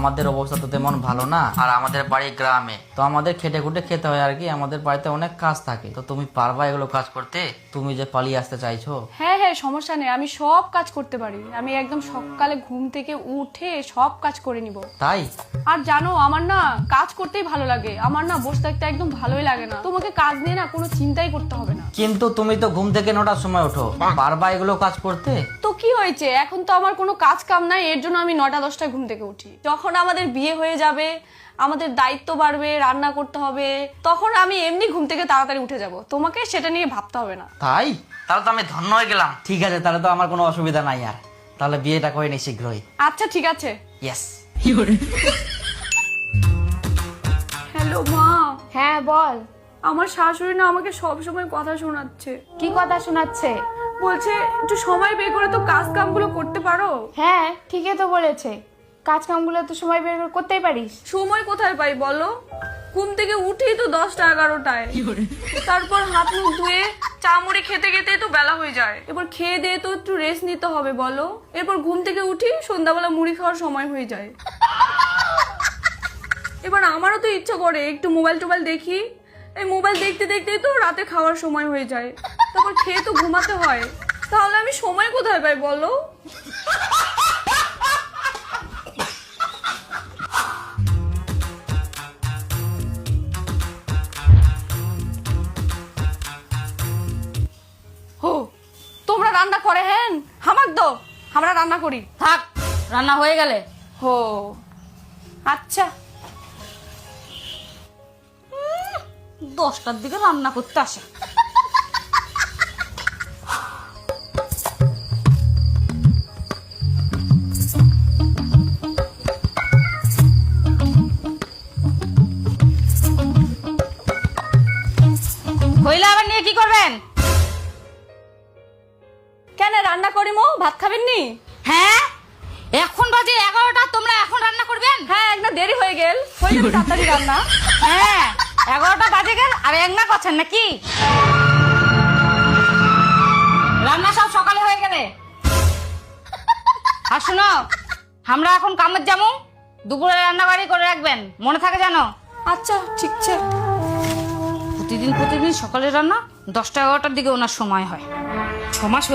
আমাদের অবস্থা তো তেমন ভালো না, আর আমাদের বাড়ি গ্রামে, তো আমাদের খেটে খুটে খেতে হয় আর কি। আমাদের বাড়িতে অনেক কাজ থাকে, তো তুমি পারবা এগুলো কাজ করতে? তুমি যে পালিয়ে আসতে চাইছো? হ্যাঁ হ্যাঁ, সমস্যা নেই, আমি সব কাজ করতে পারি। আমি একদম সকালে ঘুম থেকে উঠে সব কাজ করে নিব। তাই? আর জানো, আমার না কাজ করতেই ভালো লাগে, আমার না বসে থাকতে একদম ভালোই লাগে না। তোমাকে কাজ নিয়ে না কোনো চিন্তাই করতে হবে না। কিন্তু তুমি তো ঘুম থেকে 9টার সময় ওঠো, পারবা এগুলো কাজ করতে? তো কি হয়েছে, এখন তো আমার কোনো কাজ কাম নাই, এর জন্য আমি 9টা-10টায় ঘুম থেকে উঠি। যখন আমাদের বিয়ে হয়ে যাবে, আমাদের দায়িত্ব বাড়বে, রান্না করতে হবে, তখন আমি এমনি ঘুম থেকে তাড়াতাড়ি উঠে যাব, তোমাকে সেটা নিয়ে ভাবতে হবে না। তাই? তাহলে তো আমি ধন্য হয়ে গেলাম। ঠিক আছে, তাহলে তো আমার কোনো অসুবিধা নাই আর। তাহলে বিয়েটা করে নি শীঘ্রই। আচ্ছা ঠিক আছে। ইয়েস। হ্যালো মা। হ্যাঁ বল, আমার শাশুড়ি না আমাকে সব সময় কথা শোনাচ্ছে। কি কথা শোনাচ্ছে? বলছে একটু সময় বের করে তো কাজ কামগুলো করতে পারো। হ্যাঁ ঠিকই তো বলেছে, কাজ কামগুলো তো সময় বের করে করতেই পারিস। সময় কোথায় পাই বলো? ঘুম থেকে উঠেই তো 10টা-11টায়, তারপর হাত মুখ ধুয়ে চা মুড়ি খেতে খেতে তো বেলা হয়ে যায়। এবার খেয়ে দিয়ে তো একটু রেস্ট নিতে হবে বলো। এরপর ঘুম থেকে উঠি সন্ধ্যাবেলা মুড়ি খাওয়ার সময় হয়ে যায়। এবার আমারও তো ইচ্ছা করে একটু মোবাইল টোবাইল দেখি, এই মোবাইল দেখতে দেখতেই তো রাতে খাওয়ার সময় হয়ে যায়, তারপর খেয়ে তো ঘুমাতে হয়। তাহলে আমি সময় কোথায় পাই বলো? হো, তোমরা রান্না করে? হ্যাঁ হামাক দো, আমরা রান্না করি। থাক, রান্না হয়ে গেলে। হো আচ্ছা। 10টার দিকে রান্না করতে আসে। হইলে আবার নিয়ে কি করবেন? কেন রান্না করি মো, ভাত খাবেন নি? হ্যাঁ, এখন বাজে 11টা, তোমরা এখন রান্না করবেন? হ্যাঁ একটা দেরি হয়ে গেল, হয়ে যাবে তাড়াতাড়ি রান্না। হ্যাঁ 11টা বাজে গেল আর একনা করছেন নাকি? রান্না সব সকালে হয়ে গেলে। আর শুনো, আমরা এখন কামের যাবো, দুপুরে রান্না বাড়ি করে রাখবেন, মনে থাকে জানো? আচ্ছা ঠিক আছে। প্রতিদিন সকালে রান্না, 10টা 11টার দিকে ওনার সময় হয়। 6 মাস